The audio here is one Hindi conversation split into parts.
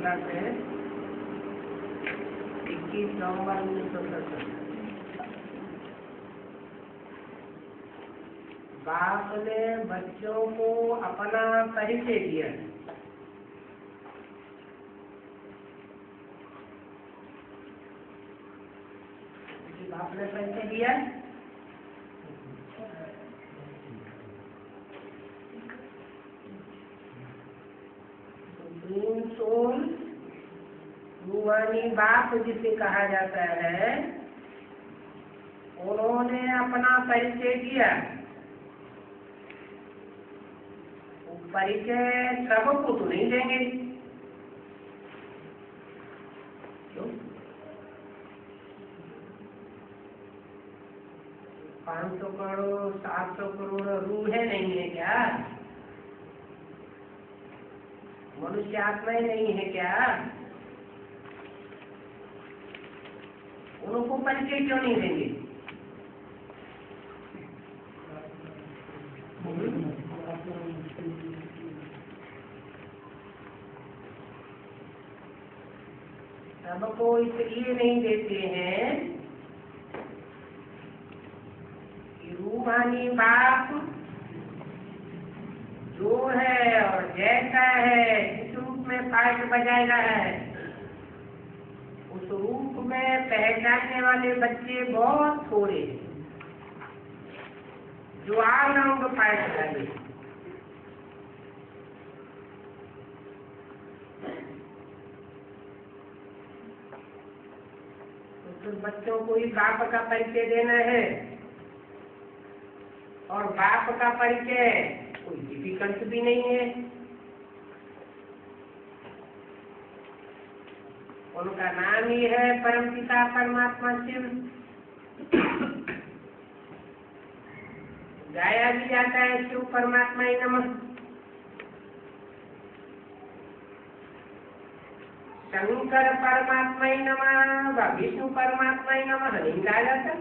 क्लास है 21 नवंबर 1970। बाप ने बच्चों को अपना परिचय दिया। बाप ने परिचय दिया। सोल रूहानी बाप जिसे कहा जाता है, उन्होंने अपना परिचय दिया। परिचय सबको तो नहीं देंगे, क्यों? 500 करोड़ 700 करोड़ रूहें नहीं है क्या? मनुष्य आत्माएं नहीं है क्या? उनको परिचय क्यों नहीं देंगे? सबको इसलिए नहीं देते हैं कि रूहानी बाप जो है और जैसा है, जिस रूप में पाठ बजाय रहा है, उस रूप में पहचानने वाले बच्चे बहुत थोड़े हैं जो आनंद पाठ बजाए। तो बच्चों को ही बाप का परिचय देना है, और बाप का परिचय कोई डिफिकल्ट भी नहीं है। उनका नाम ही है परमपिता परमात्मा शिव। गाया भी जाता है शिव परमात्मा ही नमः। शंकर परमात्मा ही नमः व विष्णु परमात्मा ही नमः नहीं गाया जाता।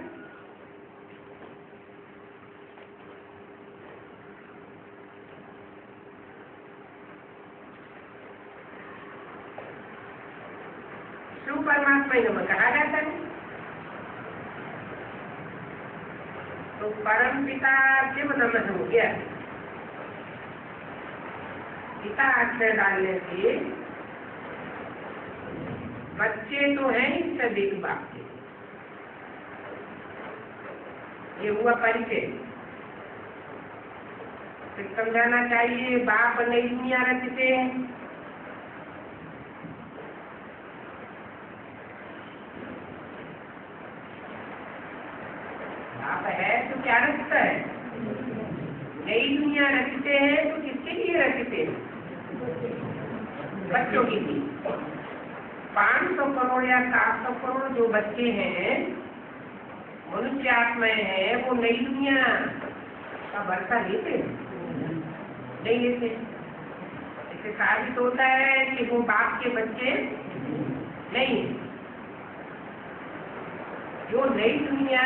शिव परमात्मा ही नमः कहा जाता है। तो परम पिता शिव नमः हो गया। पिता अक्षर डालने से बच्चे तो हैं ही सभी बाप के। ये हुआ परिचय। फिर समझाना चाहिए बाप नई दुनिया रचते हैं। बाप है तो क्या रचता है? नई दुनिया रचते हैं तो किसके लिए रचते हैं? बच्चों के लिए। 500 करोड़ या 700 करोड़ जो बच्चे हैं, मनुष्य आत्माएं हैं, वो नई दुनिया का वर्षा लेते नहीं लेते। इससे साबित होता है कि वो बाप के बच्चे नहीं। जो नई दुनिया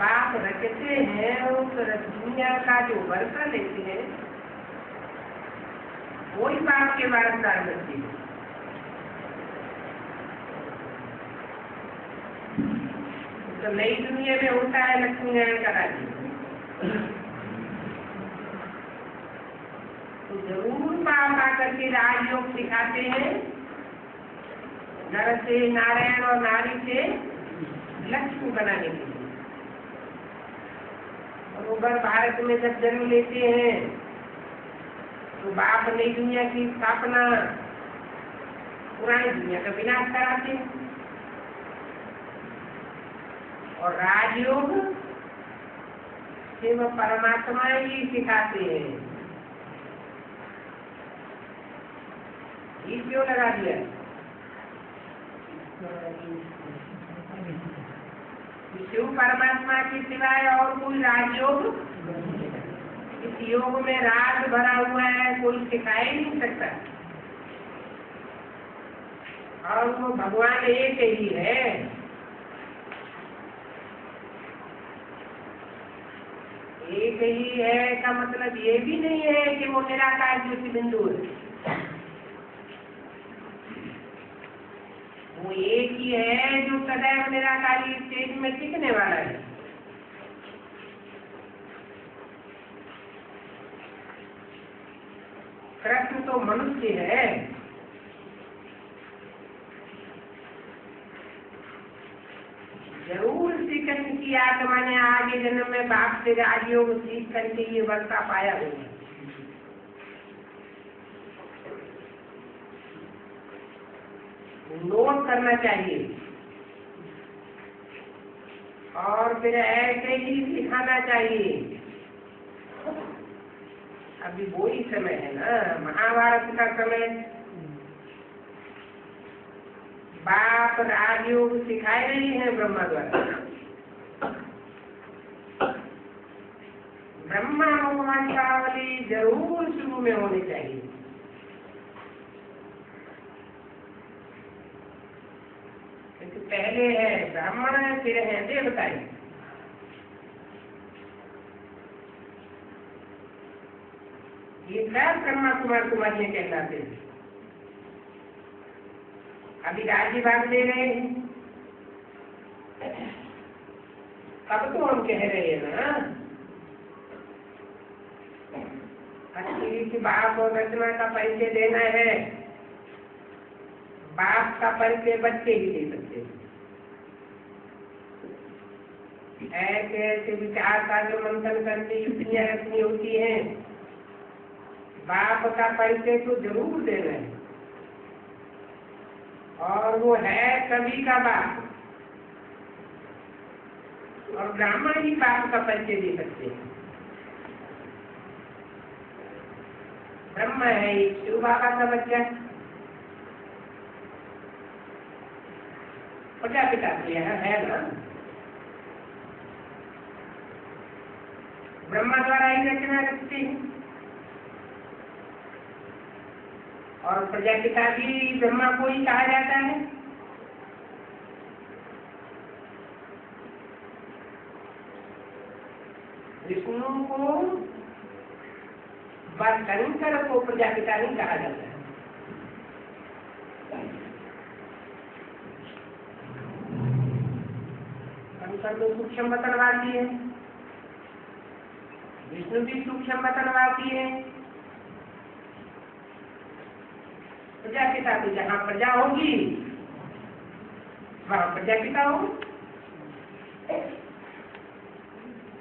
बाप रचते हैं, उस दुनिया का जो वर्षा लेते हैं, वही बाप के वारसदार बनते हैं। तो नई दुनिया में होता है लक्ष्मी नारायण का राज्य। तो जरूर बाप आकर के राजयोग सिखाते हैं, नर से नारायण और नारी से लक्ष्मी बनाने के लिए। और भारत में जब जन्म लेते हैं तो बाप नई दुनिया की स्थापना, पुरानी दुनिया का विनाश कराते हैं। और राजयोग शिव परमात्मा ही सिखाते हैं। ये क्यों लगा दिया? शिव परमात्मा के सिवाय और कोई राजयोग, इस योग में राज भरा हुआ है, कोई सिखा ही नहीं सकता। और वो भगवान एक ही है। एक ही है का मतलब ये भी नहीं है कि वो निराकार ज्योति बिंदु है। वो एक ही है जो सदैव निराकारी स्टेज में टिकने वाला है। कृष्ण तो मनुष्य है, जरूर श्री कृष्ण की आत्मा ने आगे जन्म में बाप से राजयोग सीख करके ये वर्षा पाया होगा। नोट करना चाहिए और फिर ऐसे ही सिखाना चाहिए। अभी वही समय है ना, महाभारत का समय। बाप राजयोग सिखाए रही है ब्रह्मा द्वारा। ब्रह्मा वंशावली जरूर शुरू में होनी चाहिए। पहले है ब्राह्मण, फिर है देवताएं। ये सब ब्रह्मा कुमार कुमारियां कहलाते हैं। अभी राज्य भाग ले रहे हैं, तब तो हम कह रहे हैं ना अच्छी बाप और रचना का परिचय देना है। बाप का परिचय बच्चे ही दे सकते हैं। ऐसे ऐसे विचार का जो मंथन करके युक्तियां रखनी होती हैं, बाप का परिचय तो जरूर देना है। और वो है सभी का बाप, और ब्राह्मण ही बाप का परिचय दे सकते हैं। ब्रह्म है एक शिव बाबा का बच्चा, प्रजापिता है ना, ब्रह्मा द्वारा ही रचना रखती है। और प्रजापिता भी ब्रह्मा को ही कहा जाता है। विष्णु को व शंकर को प्रजापिता नहीं कहा जाता है। शंकर तो सूक्ष्म वतनवासी है, विष्णु भी सूक्ष्म वतनवासी है। प्रजापिता तो जहाँ प्रजा होगी वहाँ प्रजापिता हो।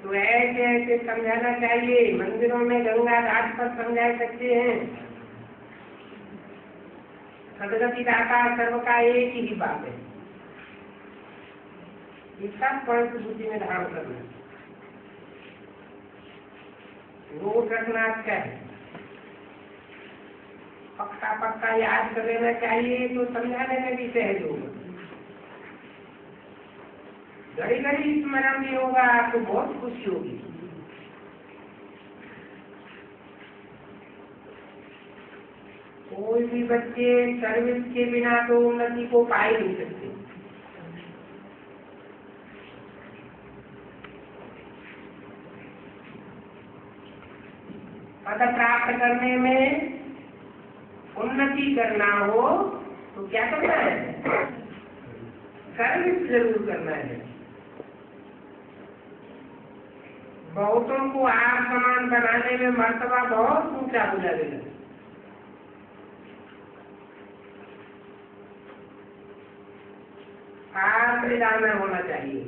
तो ऐसे ऐसे समझाना चाहिए। मंदिरों में गंगा घाट पर समझा सकते हैं। सदगति दाता सर्व का एक ही बात है। इसका स्पष्ट बुद्धि में धारण करना, नोट रखना अच्छा है, पक्का पक्का याद कर लेना चाहिए, तो समझाने में भी सहज होगा। घड़ी घड़ी स्मरण भी होगा, आपको बहुत खुशी होगी। कोई भी बच्चे सर्विस के बिना तो उन्नति को पा ही नहीं सकते। पद प्राप्त करने में उन्नति करना हो तो क्या करना है? सर्विस जरूर करना है। बहुतों को आप समान बनाने में मर्तबा बहुत ऊंचा हो जाएगा। आप जाना होना चाहिए।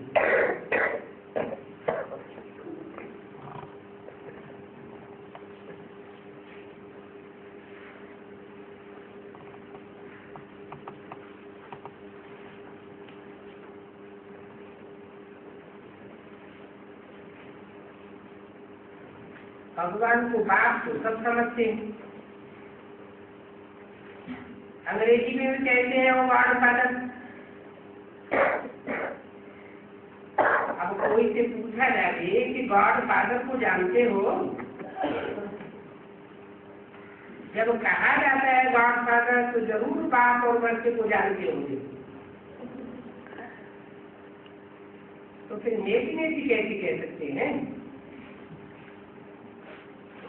भगवान को बाप तो सब समझते हैं। अंग्रेजी में भी कहते हैं वो गॉड फादर। अब कोई से पूछा जाए कि गॉड फादर को जानते हो? जब कहा जाता है गॉड फादर तो जरूर बाप और बच्चे को जानते होंगे। तो फिर नेति नेति कैसे कह सकते हैं?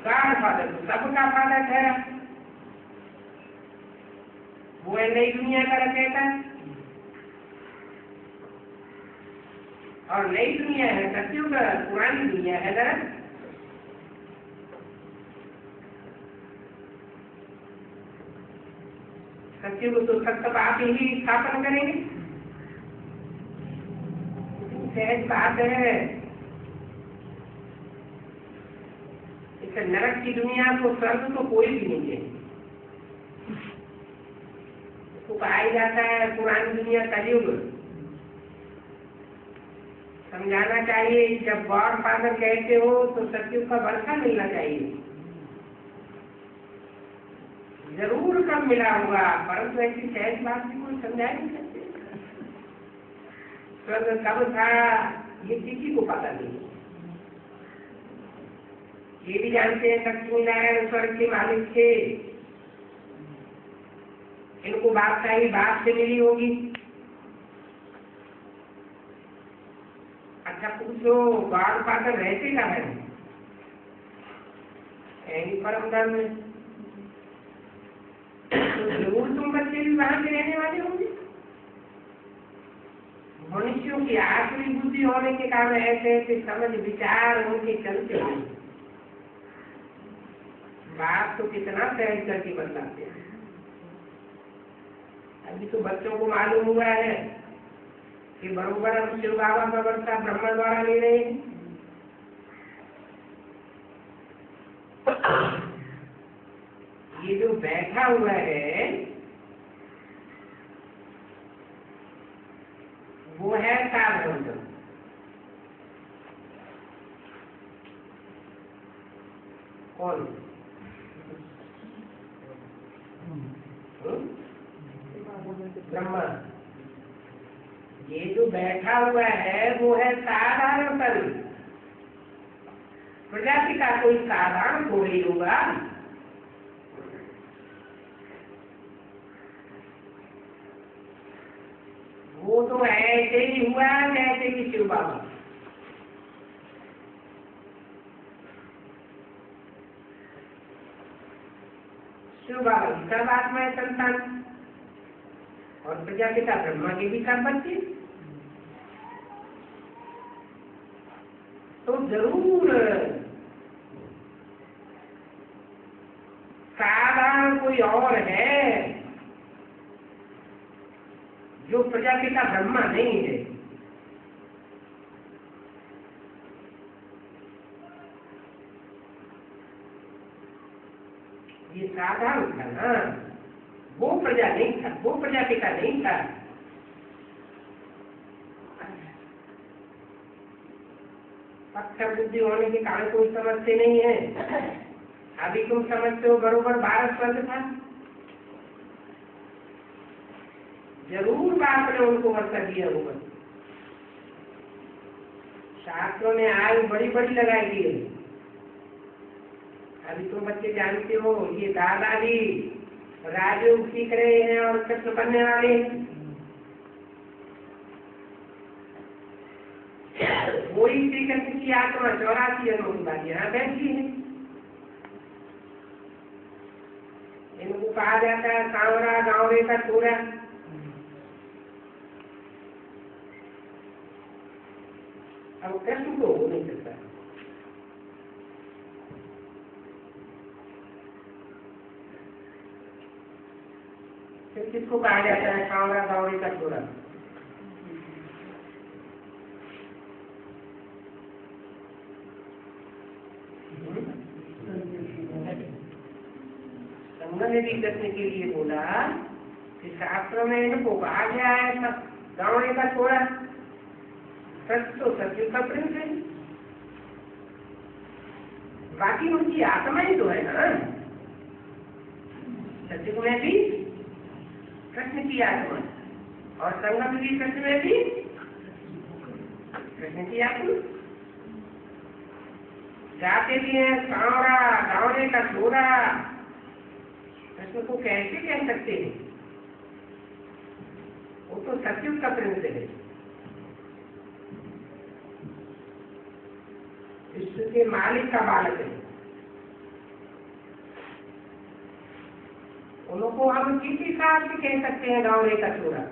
गॉड फादर तो सबका फादर ठहरा, वो है नई दुनिया का रचयिता। और नई दुनिया है सतयुग, पुरानी दुनिया है नरक। सतयुग तो सब आप ही स्थापन करेंगे, सहज बात है। इस नरक की दुनिया को स्वर्ग तो कोई भी नहीं है। उसको कहा जाता है पुरानी दुनिया कलयुग। समझाना चाहिए, जब गॉड फादर कहते हो तो सतयुग का वर्षा मिलना चाहिए, जरूर कब मिला होगा, परंतु ऐसी सहज बात भी कोई समझा नहीं सकते। स्वर्ग कब था ये किसी को पता नहीं। ये भी जानते हैं लक्ष्मी नारायण स्वर्ग के मालिक थे, इनको बादशाही बाप से मिली होगी। अच्छा पूछो गॉड फादर रहते कहाँ है? परम धाम में। तो जरूर तुम बच्चे भी वहां के रहने वाले होंगे। मनुष्यों की आखिरी बुद्धि होने के कारण ऐसे ऐसे समझ विचार उनके चलते हैं। बात तो कितना सहज करके बतलाते हैं। अभी तो बच्चों को मालूम हुआ है कि बरोबर हम शिव बाबा का वर्षा ब्रह्मा द्वारा ले रहे हैं। ये जो बैठा हुआ है वो है साधारण। कौन? ब्रह्मा। ये जो बैठा हुआ है वो है साधारण तन। प्रजाति का कोई साधारण थोड़ी होगा। वो तो ऐसे ही हुआ जैसे कि शिव बाबा। शिव बाबा की सर्वात्मा है संतान, और प्रजापिता ब्रह्मा के भी सब बच्चे। तो जरूर साधारण कोई और है जो प्रजापिता ब्रह्मा नहीं है। ये साधारण था ना, वो प्रजा नहीं था, वो प्रजापिता नहीं था। पत्थर बुद्धि होने के कारण कोई समझते नहीं है। अभी तुम समझते हो बरोबर 12 स्वर्ग था। जरूर बाप ने उनको वर्षा दिया होगा। शास्त्रों ने आयु बड़ी बड़ी लगाई दी है। अभी तुम बच्चे जानते हो ये दादाजी राजयोग सीख रहे हैं और कृष्ण बनने वाले हैं। वही श्री कृष्ण की आत्मा 84 जन्मों की बात यहाँ बैठी है। इनको कहा जाता है सांवरा गांवरे का चोरा। अब कृष्ण को हो नहीं सकता। फिर किसको कहा जाता है सांवरा गांवरे का चोरा? ने भी कृष्ण के लिए बोला कि शास्त्र में इनको कहा गया है सब गाँव का छोड़ा। सच तो सत्य का प्रिंस है, बाकी उनकी आत्मा ही तो है ना। सत्य में भी कृष्ण की आत्मा और संगम भी कृष्ण में भी कृष्ण की आत्मा। जाते भी है सांवरा गाँव का छोरा। कृष्ण को कैसे कह सकते हैं? वो तो सत्युग का प्रिंस है, विश्व के मालिक का बालक है। उनको हम किस हिसाब से कह सकते हैं गाँव का चोरा?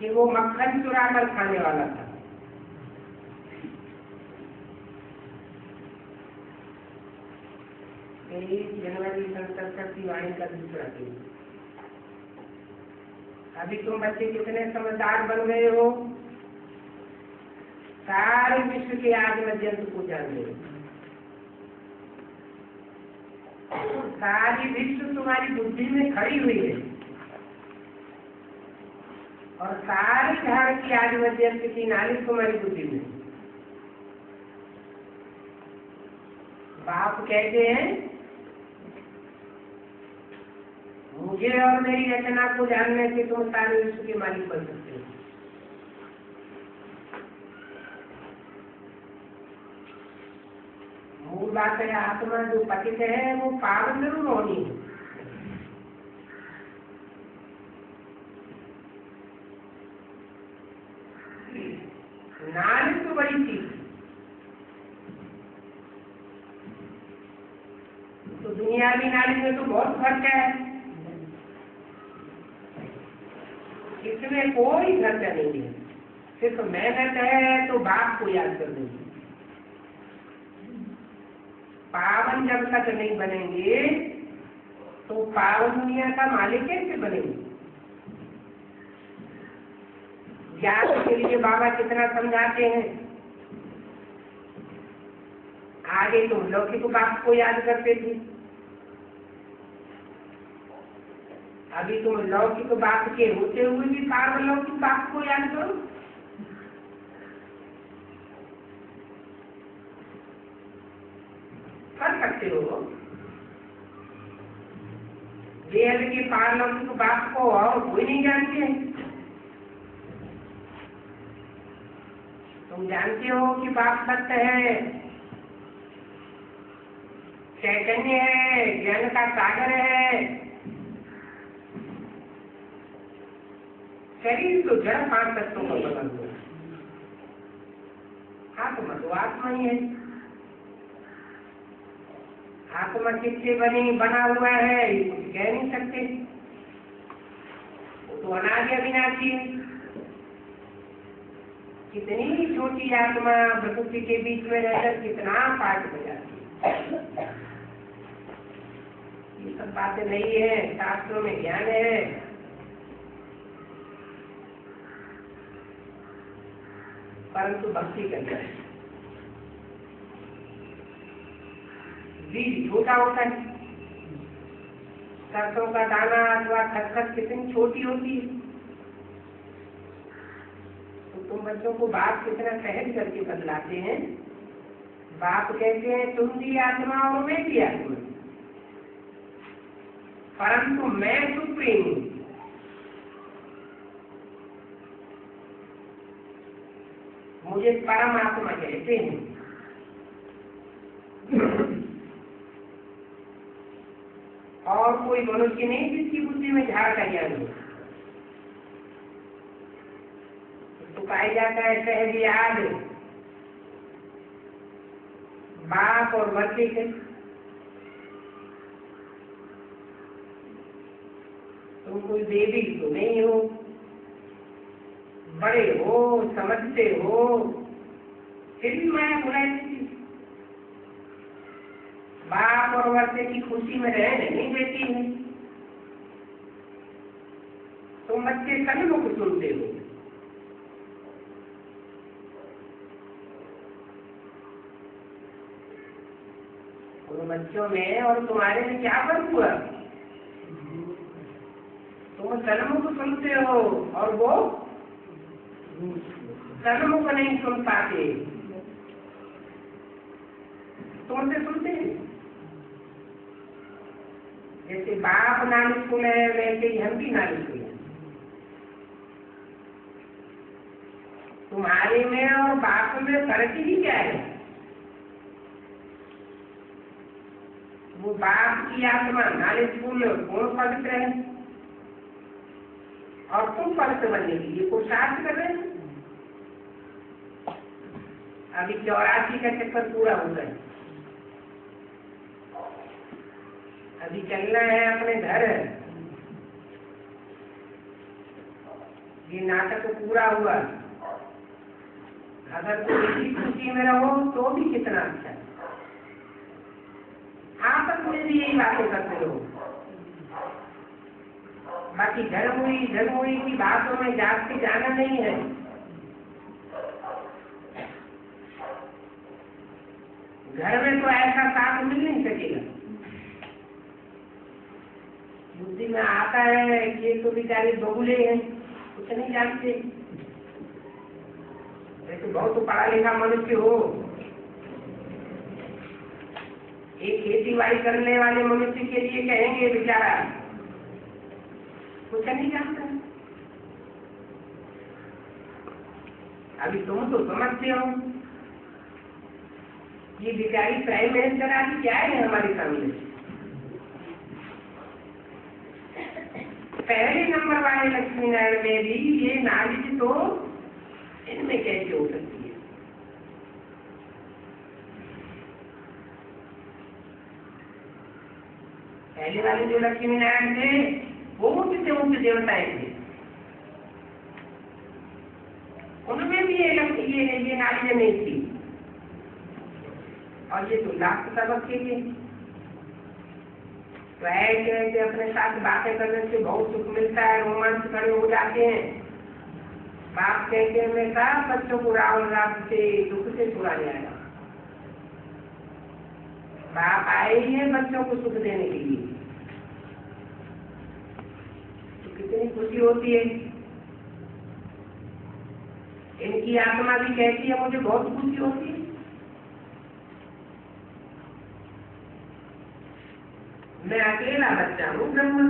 कि वो मक्खन चुरा कर खाने वाला था। जनवरी संसद की वाणी का दूसरा दिन। अभी तुम बच्चे कितने समझदार बन गए हो, सारे विश्व के आदि मध्यंत को जान रहे हो। सारी विश्व तुम्हारी बुद्धि में खड़ी हुई है और सारी झाड़ की आदि मध्यंत की नालिश तुम्हारी बुद्धि में। बाप कहते हैं मुझे और मेरी रचना को जानने से तुम सारे विश्व के मालिक बन सकते हो। मूल बात है आत्मा जो पतित है वो पावन जरूर होनी है। नाली तो बड़ी चीज, तो दुनियावी नाली में तो बहुत फर्क है, इसमें कोई खर्चा नहीं है, सिर्फ मेहनत है तो बाप को याद कर देंगे। पावन जब तक नहीं बनेंगे तो पावन दुनिया का मालिक कैसे बनेंगे? ज्ञान के लिए बाबा कितना समझाते हैं। आगे तुम लौकिक बाप को याद करते थे, अभी तुम लौकिक बाप के होते हुए भी पारलौकिक बाप को याद करो। कर सकते हो। बेहद के पारलौकिक बाप को और कोई नहीं जानते हैं। तुम जानते हो कि बाप सत्य है, चैतन्य है, ज्ञान का सागर है। शरीर तो जड़ 5 तत्वों को बदल दो, आत्मा तो आत्मा ही है। आत्मा किससे बना हुआ है ये कुछ कह नहीं सकते, वो तो अनादि अविनाशी है। कितनी छोटी आत्मा प्रकृति के बीच में रहकर कितना पाठ बजाती है। ये सब बातें नहीं है, शास्त्रों में ज्ञान है। परंतु भक्ति करता है, बीज छोटा होता है। सरसों का दाना अथवा खसखस कितनी छोटी होती है, तो तुम बच्चों को बाप कितना सहज करके बदलाते हैं। बाप कहते हैं तुम भी आत्मा और मैं भी आत्मा, परंतु मैं सुप्रीम हूं। मुझे परमात्मा कहते हैं। और कोई मनुष्य नहीं जिसकी बुद्धि में झाड़ का ज्ञान हो। तो कहा जाता है सहज याद बाप और बच्चे के। तुम कोई देवी तो नहीं हो, बड़े हो, समझते हो, फिर भी माया बुलाई। बाप और बच्चे की खुशी में रहने नहीं देती है। तुम बच्चे सन्मुख सुनते हो, उन बच्चों में और तुम्हारे में क्या फर्क हुआ? तुम सन्मुख सुनते हो और वो सन्मुख नहीं सुन पाते। तुमसे सुनते हैं। जैसे बाप नालिशकुल है वैसे ही हम भी नालिशकुल है। तुम्हारे में और बाप में फर्क ही क्या है? वो बाप की आत्मा नालिशकुल कौन पवित्र है और तुम पवित्र बनने के लिए पुरुषार्थ कर रहे हैं। अभी 84 का चक्कर पूरा हो गया। अभी चलना है अपने घर। ये नाटक पूरा हुआ। अगर तुम इसी खुशी में रहो तो भी कितना अच्छा है। आपस में भी यही बातें करते रहो। बाकी धर्मुई की बातों में जाके जाना नहीं है। घर में तो ऐसा साथ मिल नहीं सकेगा। बुद्धि में आता है कि ये तो बेचारे बबुले हैं, कुछ नहीं जानते। तो बहुत पढ़ा लिखा मनुष्य हो, एक खेती बाड़ी करने वाले मनुष्य के लिए कहेंगे बेचारा कुछ नहीं जानता। अभी तुम तो समझते हो ये बेचारी स्वयं मेहनत करा दी क्या है हमारे सामने। पहले नंबर वाले लक्ष्मी नारायण में भी ये नालिज तो इनमें कैसे हो सकती है। पहले वाले जो लक्ष्मी नारायण थे वो ऊंचे देवताएं थे, उनमें भी ये नालिज नहीं थी। और ये तो लाख सबक के लिए तो ऐसे अपने साथ बातें करने से बहुत सुख मिलता है, रोमांच खड़े हो जाते हैं। बाप कहते हैं मैं सब बच्चों को रावण रात से दुख से छुड़ा जाएगा। बाप आए ही है बच्चों को सुख देने के लिए, तो कितनी खुशी होती है। इनकी आत्मा भी कहती है मुझे बहुत खुशी होती है। मैं अकेला बच्चा हूँ ब्रह्मा,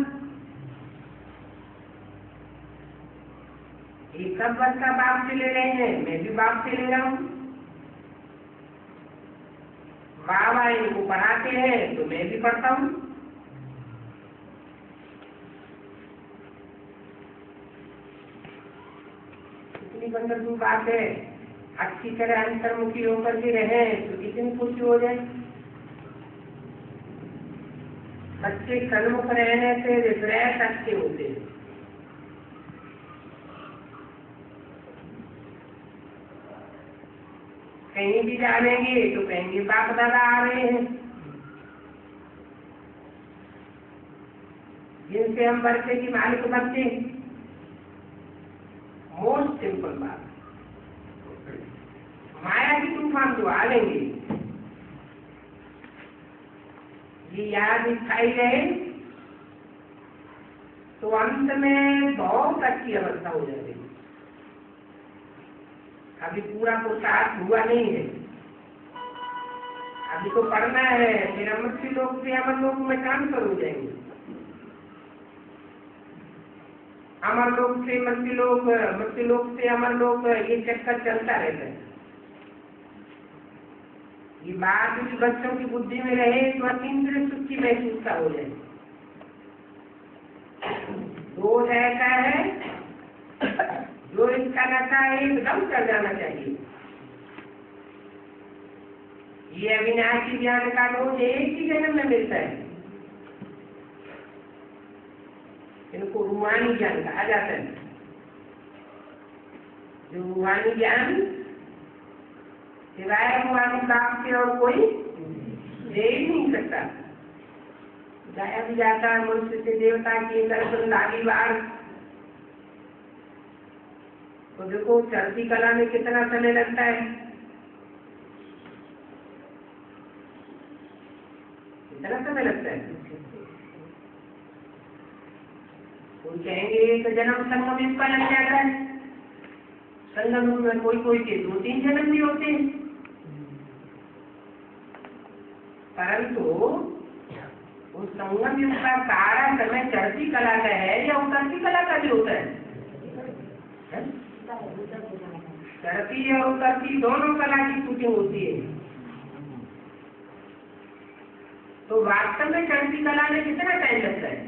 ये सब बच्चा बाप से ले रहे हैं, मैं भी बाप से ले रहा हूँ। बाबा इनको पढ़ाते हैं तो मैं भी पढ़ता हूँ। कितनी वंडरफुल बात है। अच्छी तरह अंतर्मुखी होकर के रहे तो कितनी खुशी हो जाए। बच्चे सन्मुख रहने से विपरीत अच्छे होते हैं। कहीं भी जानेंगे तो कहेंगे बाप दादा आ रहे हैं, जिनसे हम बरसे की मालिक बनते। मोस्ट सिंपल बात। माया की तूफान तो आ लेंगे, ये याद दिखाई रहे तो अंत में बहुत अच्छी अवस्था हो जाएगी। अभी पूरा पुरुषार्थ हुआ नहीं है, अभी तो पढ़ना है, फिर अमृत लोक से अमर लोक में ट्रांसफर हो जाएंगे। अमर लोक से मृत्युलोक, मृत्युलोक से अमर लोक, ये चक्कर चलता रहता है। ये बात भी बच्चों की बुद्धि में रहे तो अतीन्द्रिय सुख की महसूस हो जाए। दोष ऐसा है जो इसका नशा एकदम चल जाना चाहिए। ये अविनाशी ज्ञान का दोष एक ही जन्म में मिलता है। इनको रूहानी ज्ञान कहा जाता है। जो रूहानी ज्ञान सिवाय रूहानी बाप से और कोई दे ही नहीं सकता। जाया भी जाता है मनुष्य से देवता की दर्शन लागी बार। तो देखो चढ़ती कला में कितना समय लगता है, कितना समय लगता है। कोई कहेंगे एक जन्म संगम इसका लग जाता है। संगम में कोई के 2-3 जन्म भी होते हैं। परंतु उस संगम युग का सारा समय चढ़ती कला का है या उतरती कला का भी होता है? चढ़ती और उतरती दोनों कला की शूटिंग होती है। तो वास्तव में चढ़ती कला में कितना टाइम लगता है?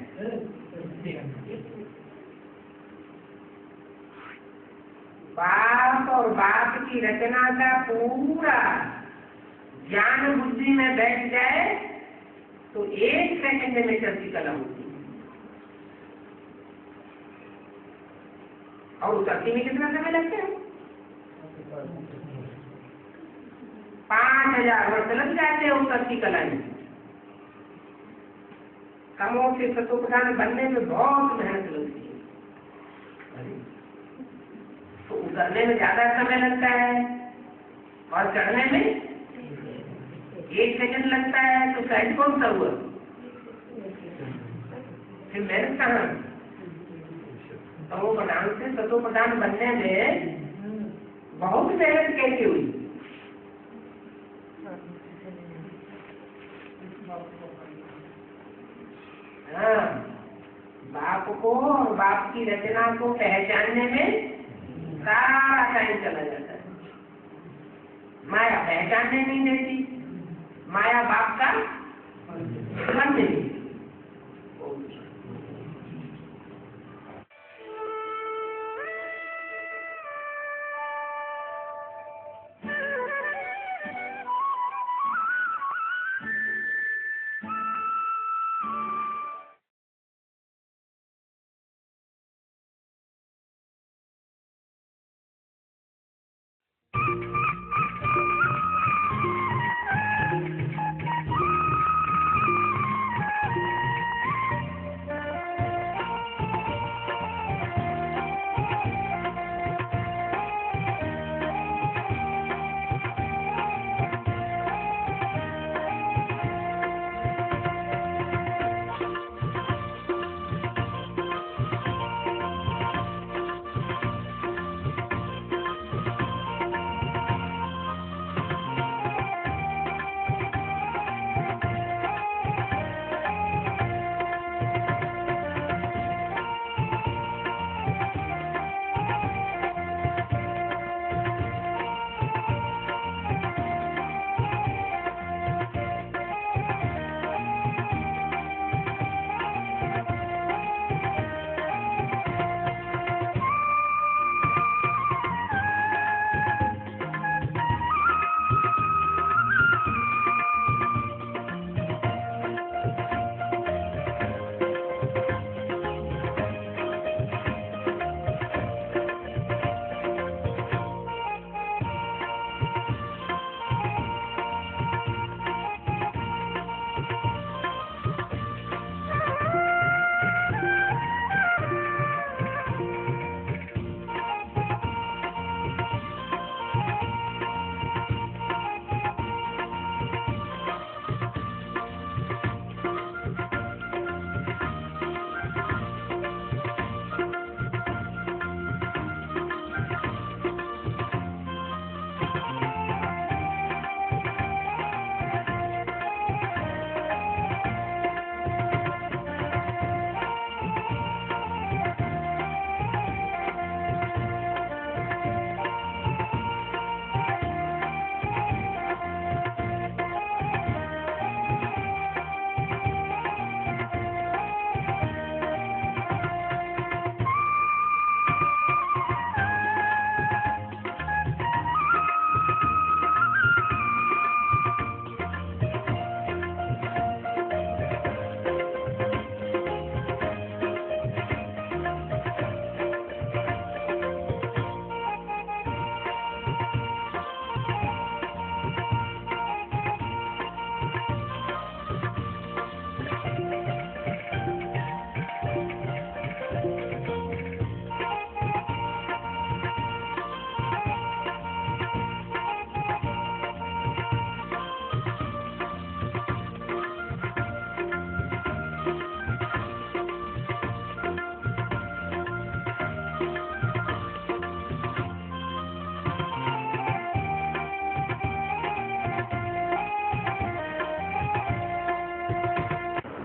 बाप और बाप की रचना का पूरा ज्ञान बुद्धि में बैठ जाए तो 1 सेकंड में चढ़ती कला होती है। और उतरती में कितना समय लगता है? 5000 वर्ष लग जाते हैं उतरती कला में। कमों से सतोप्रधान बनने में बहुत मेहनत लगती है, तो उतरने में ज्यादा समय लगता है और चढ़ने में 1 सेकंड लगता है। तो साइड कौन सा हुआ? फिर मेहनत कहाँ? तमो प्रधान से सतो प्रधान बनने में बहुत मेहनत कैसे हुई? हाँ, बाप को और बाप की रचना को पहचानने में सारा टाइम चला जाता है। माया पहचानने नहीं देती, माया बाप का मन नहीं।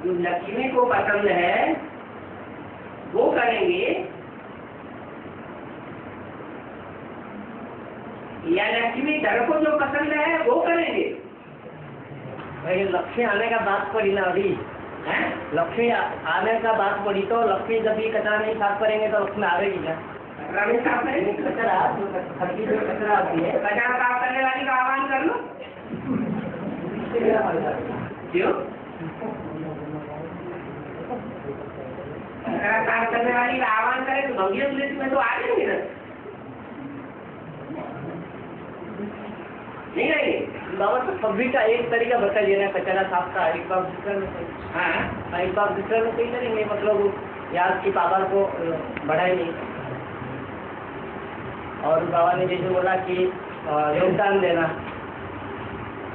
जो लक्ष्मी को पसंद है वो करेंगे या लक्ष्मी धर को जो पसंद है वो करेंगे? भाई लक्ष्मी आने का बात पड़ी ना अभी हैं? लक्ष्मी आने का बात पड़ी तो लक्ष्मी जब भी कचरा नहीं साफ करेंगे तो लक्ष्मी आवेगी क्या? कचरा नहीं साफ करेंगे? कचरा घर की जो कचरा आती है कचरा साफ करने वाली का आह्वान कर लो। क्यों? कचरा साफ करने वाली का आह्वान है तो मंगियत लिस्ट में तो आ जाएंगे ना, नहीं आएंगे। बाबा तो सभी का एक तरीका बता दिया ना, कचरा साफ का एक बार दूसरा में हाँ एक बार दूसरा में सही करेंगे, मतलब याद की पावर को बढ़ाएंगे। और बाबा ने जैसे बोला कि योगदान देना,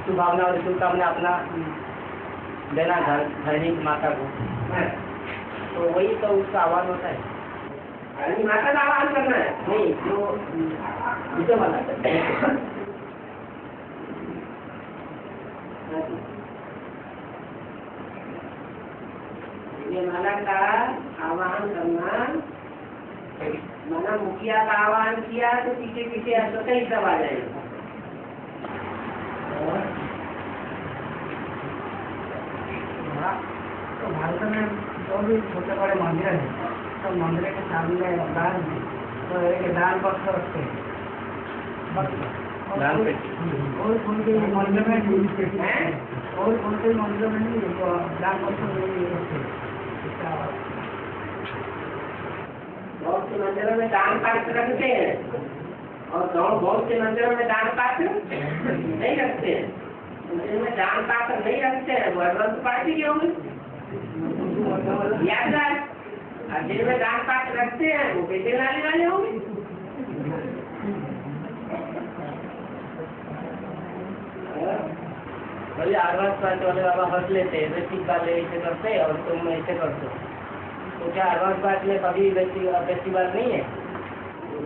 शुभभावना और शुभकामना अपना देना धरनी माता को, तो वही तो उसका आह्वान होता है। धरनी माता का आह्वान करना है, नहीं जो विजय वाला ये माला का आह्वान करना, माना मुखिया का आह्वान किया तो पीछे पीछे स्वतः ही सब आ जाएगा। तो भारत में जो भी छोटे बड़े मंदिर है, तो मंदिर के सामने दान, तो एक दान पक्ष रखते हैं। दान पेटी। और उनके मंदिर में नहीं, और उनके मंदिर में नहीं दान पक्ष नहीं रखते। बहुत से मंदिरों में दान पात्र रखते हैं और बहुत से मंदिरों में दान पात्र नहीं रखते हैं। जिनमें दान पात्र नहीं रखते हैं वो एडवांस पार्टी के होंगे, याद है। और जिनमें दान पात्र रखते हैं वो पैसे लाने वाले होंगे। बोले एडवांस पार्टी वाले बाबा हंस लेते हैं, बेसिक वाले ऐसे करते हैं और तुम ऐसे करते हो, तो क्या एडवांस पार्टी में कभी वैसी बात नहीं है?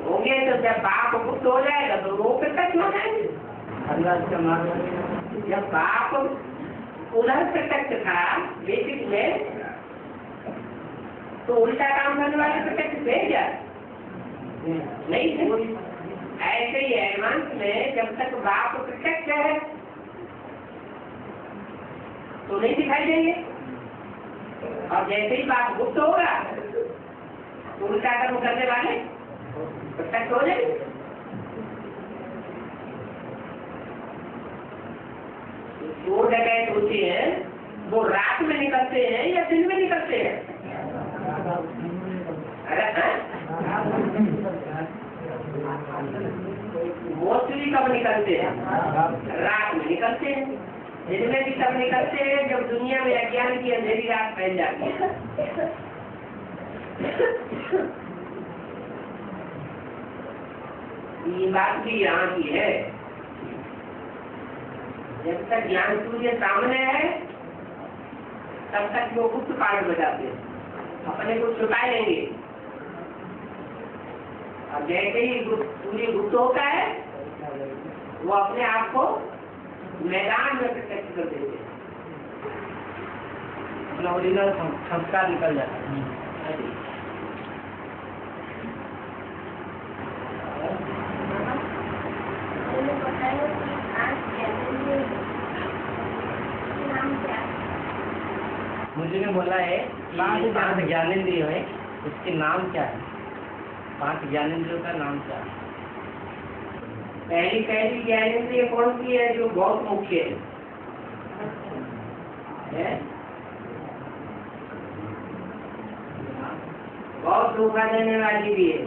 होंगे तो जब बाप मुक्त हो जाएगा तो वो प्रत्यक्ष हो जाएंगे। अंदाज का मार्ग जब बाप उधर प्रत्यक्ष था बेसिक में, तो उल्टा काम करने वाले प्रत्यक्ष थे क्या? नहीं थे। ऐसे ही एडवांस में जब तक बाप प्रत्यक्ष है तो नहीं दिखाई देंगे, और जैसे ही बाप गुप्त होगा तो उल्टा कर्म करने वाले प्रत्यक्ष हो जाएंगे। दो डकैत होते हैं, वो रात में निकलते हैं या दिन में निकलते हैं? मोस्टली कब निकलते हैं? रात में निकलते हैं। दिन में भी तब निकलते हैं जब दुनिया में अज्ञान की अंधेरी रात फैल जाती है। ये बात भी यहाँ की है। जब तक ज्ञान सूर्य सामने है तब तक वो गुप्त पाठ बजाते हैं, अपने को छुपा लेंगे। और जैसे ही सूर्य गुप्त होता है वो अपने आप को मैदान में प्रत्यक्ष कर देते हैं, अपना ओरिजिनल संस्कार निकल जाता है। मुझे ने बोला है कि 5 ज्ञानेंद्रिय है, उसके नाम क्या है? 5 ज्ञानेंद्रियों का नाम क्या है? पहली ज्ञानेंद्रिय कौन सी है जो बहुत मुख्य है? बहुत धोखा देने वाली भी है,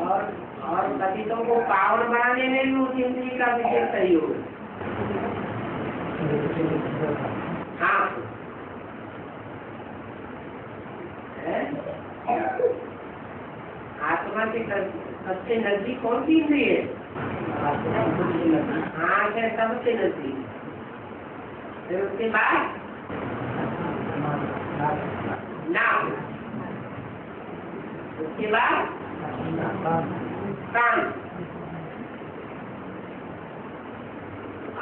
और पतितों को पावन बनाने में भी उस इंद्रिय का विशेष सहयोग है। हाँ, आत्मा के सबसे नजदीक कौन सी इंद्रिय है? आँख है सबसे नजदीक। फिर उसके बाद नाम, उसके बाद कान,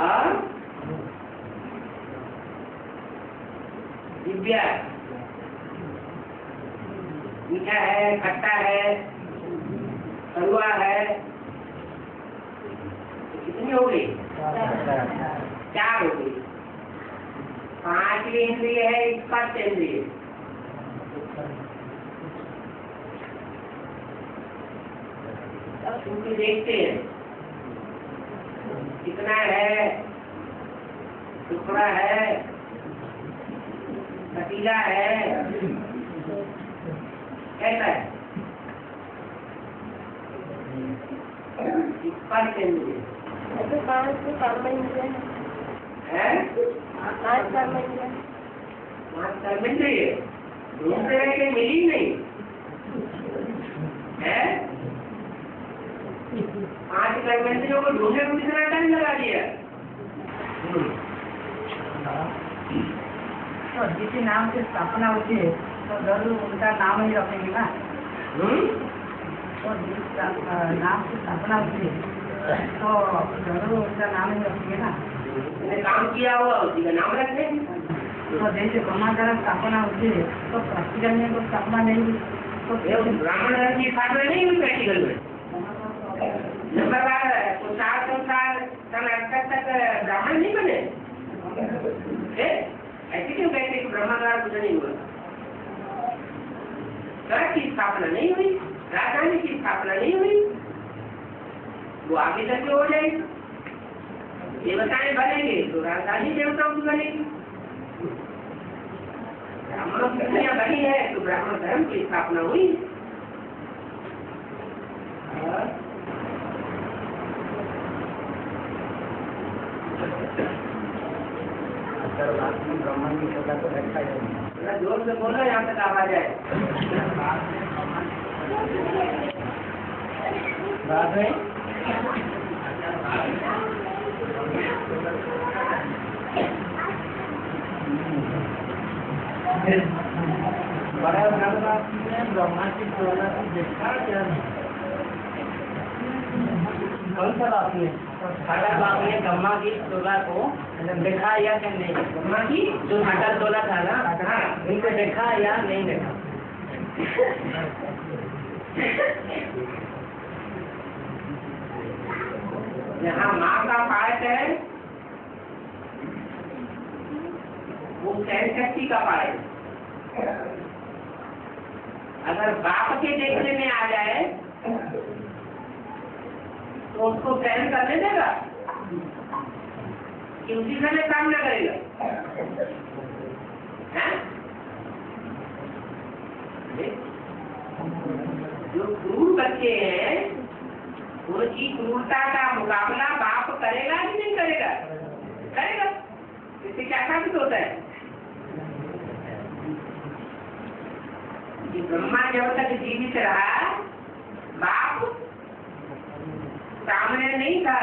और दिव्या। मीठा है, खट्टा है, कड़वा है, कितनी हो गई? 4 हो गई। 5वीं इंद्रिय है स्पर्श इंद्रिय। क्योंकि देखते हैं कितना है, टुकड़ा है, पतीला है, कर्मेंद्रिय ऐसे पांच से कर्मेंद्रिय है, पांच कर्मेंद्रिय कर्मेंद्रिय दूसरे के मिली नहीं है। 5 कर्मेंद्रियों को ढूंढने में कितना टाइम लगा दिया। तो जिस नाम से स्थापना होती है तो जरूर उनका नाम ही रखेंगे ना। तो जिस नाम से स्थापना होती है तो जरूर उनका नाम ही रखेंगे ना। मैंने काम किया हुआ उसी का नाम रखते हैं। तो जैसे ब्रह्मा द्वारा स्थापना होती है तो प्रैक्टिकल में तो स्थापना नहीं हुई तो ब्राह्मण धर्म की स्थापना नहीं हुई प्रैक्टिकल में। नंबर 12 तो 400 साल सन 68 तक ब्राह्मण नहीं बने। ऐसे क्यों कहते कि ब्रह्मा द्वारा कुछ नहीं हुआ। घर की स्थापना नहीं हुई, राजधानी की स्थापना नहीं हुई, वो आगे तक हो जाएगी। देवताएं बनेंगे तो राजधानी देवताओं की बनेगी। ब्राह्मणों की दुनिया बनी है तो ब्राह्मण धर्म की स्थापना हुई। ब्राह्मण की होगा तो रखा जाएगा। जोर से बोलो, यहाँ तक आवाज आए। बाद में बड़ा ब्रह्मा की तुलना की देखा क्या नहीं। कौन सा बात ने सागर बाप ने ब्रह्मा की तुलना को देखा या क्या नहीं। ब्रह्मा की जो सागर तोला था ना, उनको देखा या नहीं देखा। यहाँ माँ का पाठ है वो सहन शक्ति का पाठ है। अगर बाप के देखने में आ जाए तो उसको सहन करने देगा कि उसी समय काम न करेगा। जो क्रूर बच्चे हैं उनकी क्रूरता का मुकाबला बाप करेगा कि नहीं करेगा? करेगा। इससे क्या साबित होता है कि ब्रह्मा जब तक जीवित रहा बाप सामने नहीं था।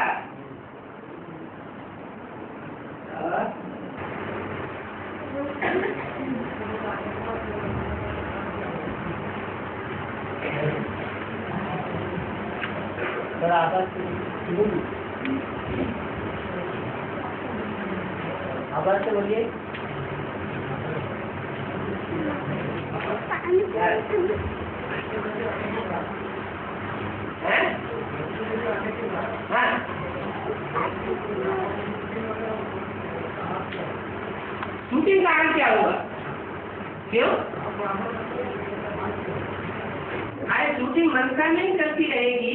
आवाज से बोलिए। शूटिंग का कारण क्या होगा? क्यों? अरे शूटिंग मनसा में ही चलती रहेगी,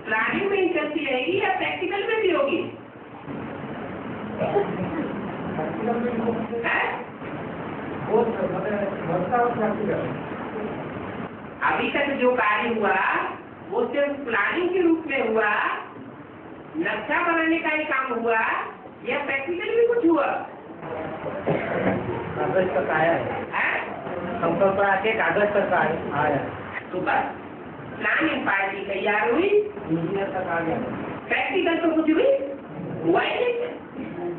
प्लानिंग में ही चलती रहेगी या प्रैक्टिकल में भी होगी? अभी तक जो कार्य हुआ वो सिर्फ प्लानिंग के रूप में हुआ, नक्शा बनाने का ही काम हुआ या प्रैक्टिकल भी कुछ हुआ? कागज तक आया है, संपर्क पर आके कागज तक आया। तो बस प्लानिंग पार्टी तैयार हुई, इंजीनियर तक आ गया। प्रैक्टिकल तो कुछ भी हुआ ही नहीं।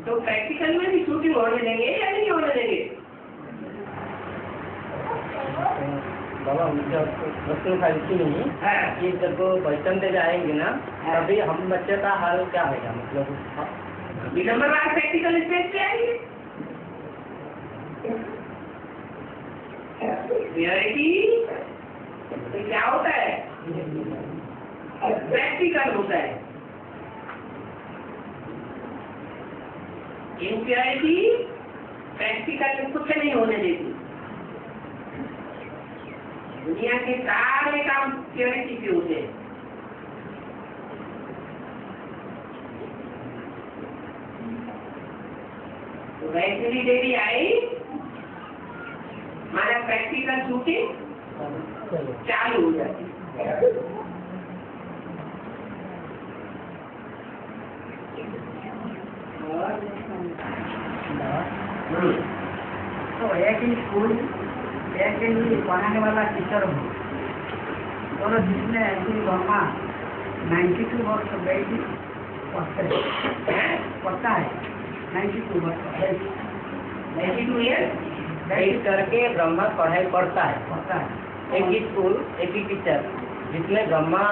तो प्रैक्टिकल में भी शूटिंग होने देंगे या नहीं होने देंगे? बाबा उनसे वस्तु का इसी नहीं हाँ। कि जब वो वैष्णव जाएंगे ना तभी हम बच्चे का हाल क्या होगा, मतलब नंबरवार प्रैक्टिकल स्टेज पे आएंगे। रियलिटी तो क्या होता है? प्रैक्टिकल होता है। इम्प्योरिटी प्रैक्टिकल में कुछ नहीं होने देती। दुनिया के सारे काम प्योरिटी पे होते हैं। तो वैष्णवी देवी आई, हमारा प्रैक्टिकल शूटिंग चालू हो जाती। तो एक ही स्कूल, एक ही पढ़ाने वाला टीचर हूँ, और जिसने ऐसी ब्रह्मा 92 वर्ष बैठ पढ़ता है, 92 वर्ष 92 ईयर बैठ करके ब्रह्मा पढ़ाई पढ़ता है। एक ही स्कूल, एक ही टीचर, जिसमें ब्रह्मा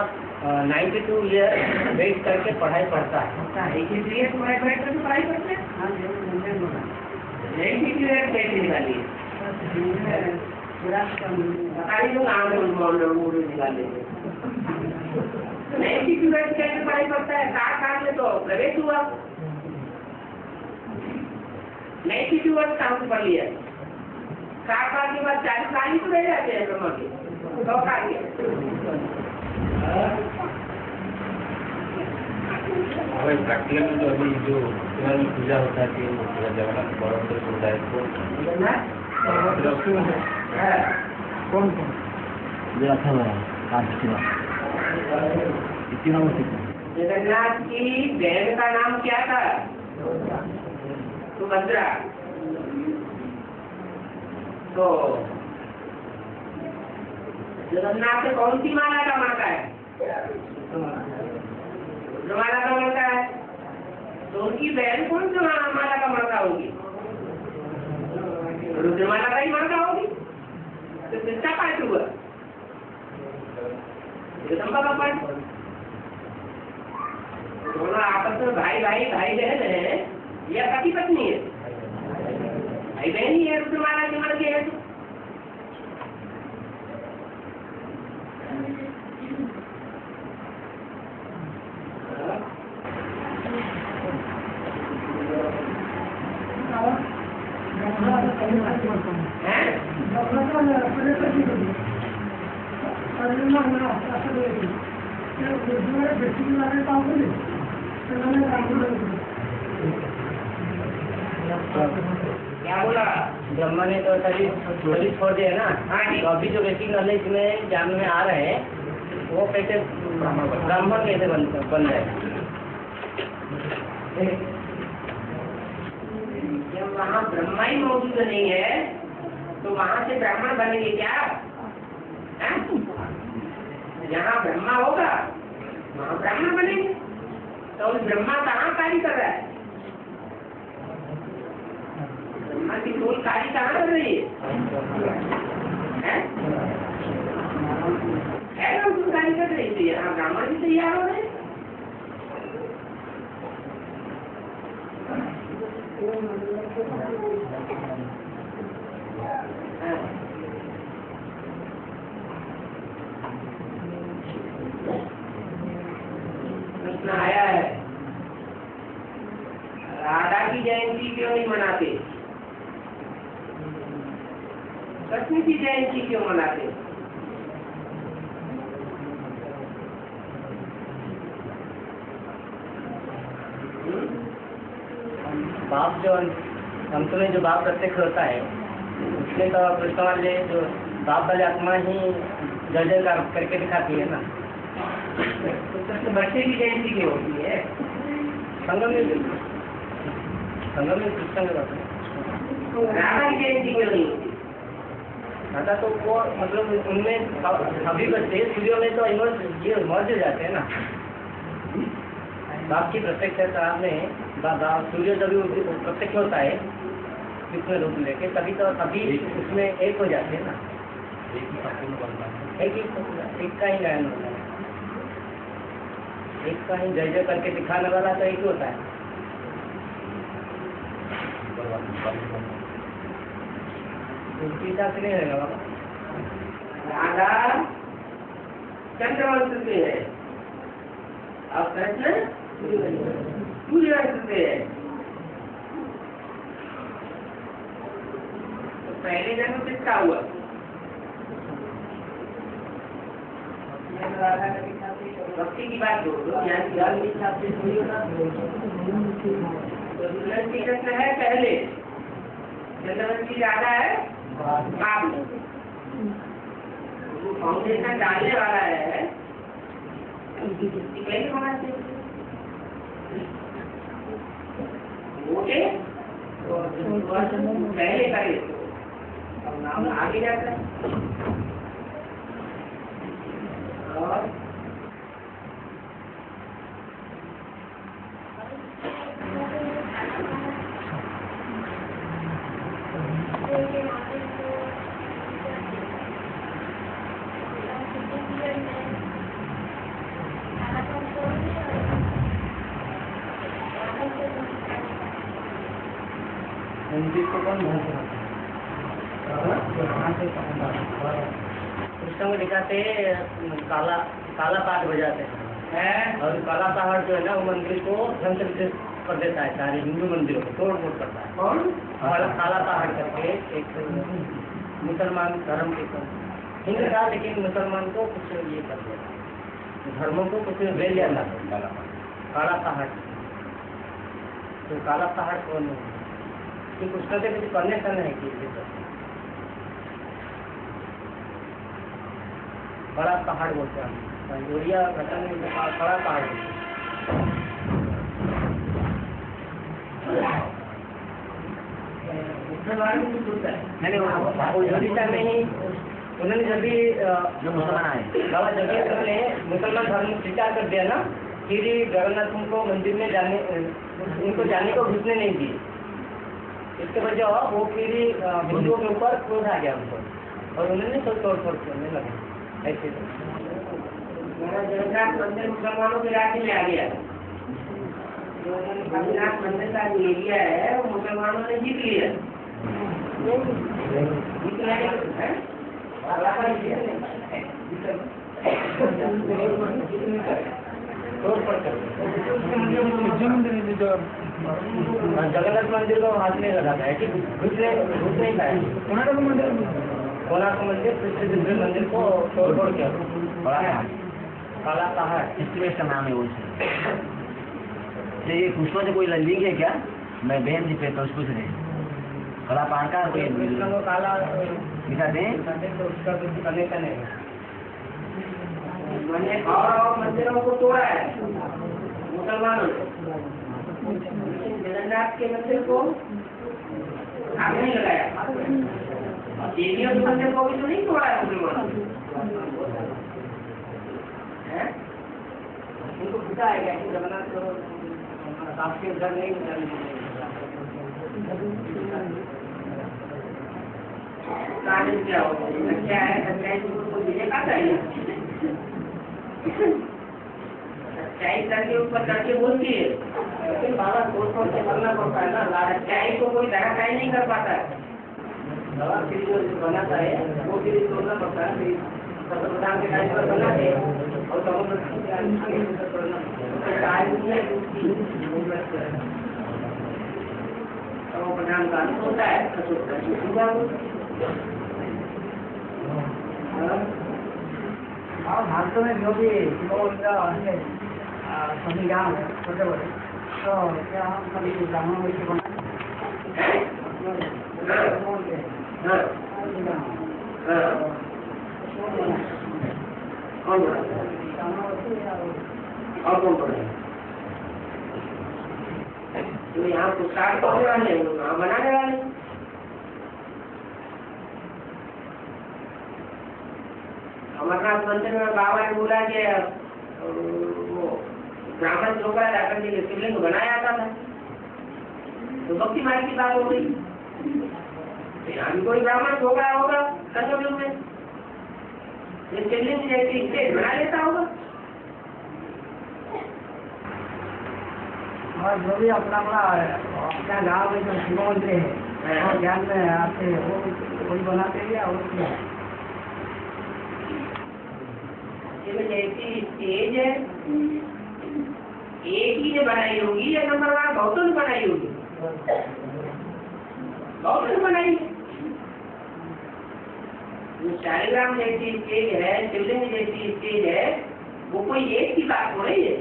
92 ईयर बैठ करके पढ़ाई पढ़ता है। 92 ईयर बैठ करके पढ़ाई करते हैं। हाँ जी, मुझे बोला 92 ईयर कैसे निकाली? बताइए तो नाम निकाल लेंगे। 92 ईयर कैसे पढ़ाई करता है? 7 साल में तो प्रवेश हुआ। 92 वर्ष कहाँ से पढ़ लिया? 7 साल के बाद 40 साल ही तो रह जाते हैं ब्रह्मा के। 100 साल के प्रैक्टिकल में तो अभी जो पूजा होता है कि जगन्नाथ बलवंतर समुदाय को कौन जगन्नाथ की बहन का नाम क्या था? सुभद्रा। तो जगन्नाथ से कौन सी माला का माता है? रुद्रमाला का माता है। तो उनकी बहन कौन सी माला का माता होगी? रुद्रमाला का ही माता होगी। तो किसका पाठ हुआ? जगदम्बा का पाठ। दोनों आपस में भाई बहन है या पति पत्नी है? भाई बहन ही है। रुद्रमाला के मर गए हैं। क्या बोला? ब्रह्मा ने तो शरीर छोड़ दिया ना। तो अभी जो बेसिक नॉलेज में ज्ञान में आ रहे हैं, वो कैसे ब्राह्मण कैसे बन रहे? जब वहाँ ब्रह्मा ही मौजूद नहीं है तो वहाँ से ब्राह्मण बनेंगे क्या? जहाँ ब्रह्मा होगा वहाँ ब्राह्मण बनेंगे। तो ब्रह्मा कहाँ कार्य कर रहा है? ब्रह्मा की सोल कार्य कहाँ कर रही है? कार्य कर रही थी। यहाँ ब्राह्मण भी तैयार हो रहे हैं। प्रश्न आया है, राधा की जयंती क्यों नहीं मनाते? कृष्ण की जयंती क्यों मनाते? बाप जो अंत में जो बाप प्रत्यक्ष होता है, उसमें तो कृष्ण वाले जो बाप वाले आत्मा ही जय जयकार करके दिखाती है ना। तो कृष्ण बच्चे की जयंती क्यों होती है? संगम में कृष्ण के बात है। राधा की जयंती क्यों नहीं होती? राधा तो वो मतलब उनमें सभी बच्चे सूर्यों में तो मर्ज हो जाते हैं ना। बाप की प्रत्यक्षता में सूर्य जब प्रत्यक्ष होता है कृष्ण रूप लेके, तभी तो सभी उसमें एक हो जाते हैं ना। एक का ही गायन होता है, एक का ही जय जय करके दिखाने वाला तो एक ही होता है। उसकी हिसाब से नहीं रहेगा बाबा। राधा चंद्रवंश से है और कृष्ण सूर्यवंश से है। तो पहले जन्म किसका हुआ? भक्ति की बात दो, ज्ञान के हिसाब से थोड़ी होगा। तो सूर्यवंशी कृष्ण है पहले, चंद्रवंशी राधा है बाद में। वो फाउंडेशन डालने वाला है, कैसे बनाते? छोटे तो पहले करे तो नाम आगे जाता है। और मंदिर को कौन भर कृष्ण को दिखाते काला काला पहाड़ बजाते हैं और काला पहाड़ जो है ना वो मंदिर को ध्वंस कर देता है, सारे हिंदू मंदिरों को तोड़ फोड़ करता है। कौन काला पहाड़ करके एक मुसलमान धर्म के हिंदू था लेकिन मुसलमान को कुछ ये कर दिया, धर्मों को कुछ ले लिया था काला पहाड़। तो काला पहाड़ कौन है कि कृष्ण से कुछ कनेक्शन है कि बड़ा पहाड़ बोलते हैं जोड़िया घटन में बड़ा पहाड़ ओडिशा में ही उन्होंने जब भी जो मुसलमान आए बाबा जब उन्होंने मुसलमान धर्म स्वीकार कर दिया ना, फिर जगन्नाथ उनको मंदिर में जाने उनको जाने को घुसने नहीं दिए। इसके वजह वो फिर हिंदुओं के ऊपर क्रोध आ गया उनको और उन्होंने सब तोड़ फोड़ करने लगे। ऐसे जगन्नाथ मंदिर मुसलमानों के राज्य में आ गया। जगन्नाथ मंदिर का जो एरिया है वो मुसलमानों ने जीत लिया। जगन्नाथ मंदिर को हाथ में लगा था कि घुस नहीं पाया। कोणार्क मंदिर प्रसिद्ध मंदिर को तोड़ फोड़ किया। काला पहाड़ इसलिए इसका नाम है वो। ये कृष्ण से कोई लिंक है क्या? मैं बहन जी पे तो पूछ रहे काला पहाड़ का कोई कृष्ण को काला दिखाते हैं तो उसका कुछ कनेक्शन है। मैंने और मंदिरों को तोड़ा है मुसलमानों ने, जगन्नाथ के मंदिर को आग नहीं लगाया। देवियों के मंदिर को भी तो नहीं तोड़ा है मुसलमानों ने। उनको पता है क्या कि जगन्नाथ को आपके घर नहीं क्या हो क्या है सच्चाई को मुझे क्या चाहिए? सच्चाई करके ऊपर करके बोलती है लेकिन बाबा तोड़ फोड़ से करना पड़ता है ना। सच्चाई को कोई धराशायी नहीं कर पाता है। दवा फिर जो बनाता है वो फिर तोड़ना पड़ता है। फिर प्रधान के टाइम पर बनाते और तो प्रधान का होता है और भारत में जो भी लोग सभी गाँव है छोटे बड़े तो क्या हम कभी ब्राह्मण वैसे और कौन पढ़े तो यहाँ पुरस्कार करने वाले यहाँ बनाने वाले। अमरनाथ मंदिर में बाबा ने बोला कि वो ब्राह्मण छोकरा जाकर के शिवलिंग बनाया जाता था, तो भक्ति मार्ग की बात हो गई। यहाँ भी कोई ब्राह्मण छोकरा होगा कचौड़ी में ये शिवलिंग जैसी स्टेज बना लेता होगा। और जो भी अपना अपना गाँव में जो शिव मंदिर है और ज्ञान में आते वो वही बनाते हैं या और क्या? जैसी स्टेज है एक ही ने बनाई होगी या नंबर वन बहुतों ने बनाई होगी? बहुतों ने बनाई। जो शालिग्राम जैसी स्टेज है, शिवलिंग जैसी स्टेज है, वो कोई एक की बात हो रही है।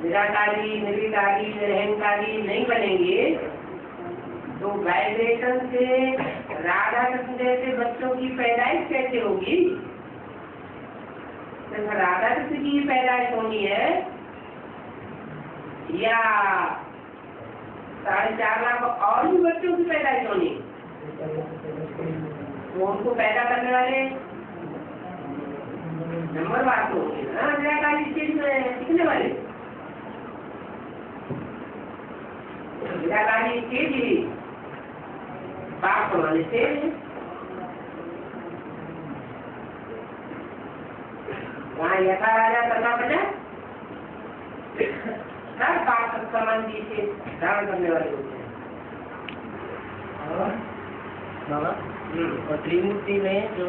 निराकारी निर्विकारी निरहंकारी नहीं बनेंगे तो वाइब्रेशन से राधा कृष्ण जैसे बच्चों की पैदाइश कैसे होगी? राधा कृष्ण की पैदाइश होनी है या 4.5 लाख और भी बच्चों की पैदाइश होनी है, तो उनको पैदा करने वाले नंबर बात तो होगी ना। निराकारी स्टेज में सीखने वाले निराकारी स्टेज ही बाप वाले स्टेज है। वहाँ यथा राजा तथा प्रजा सब बाप संबंधी से धारण करने वाले होते हैं। बाबा और त्रिमूर्ति में जो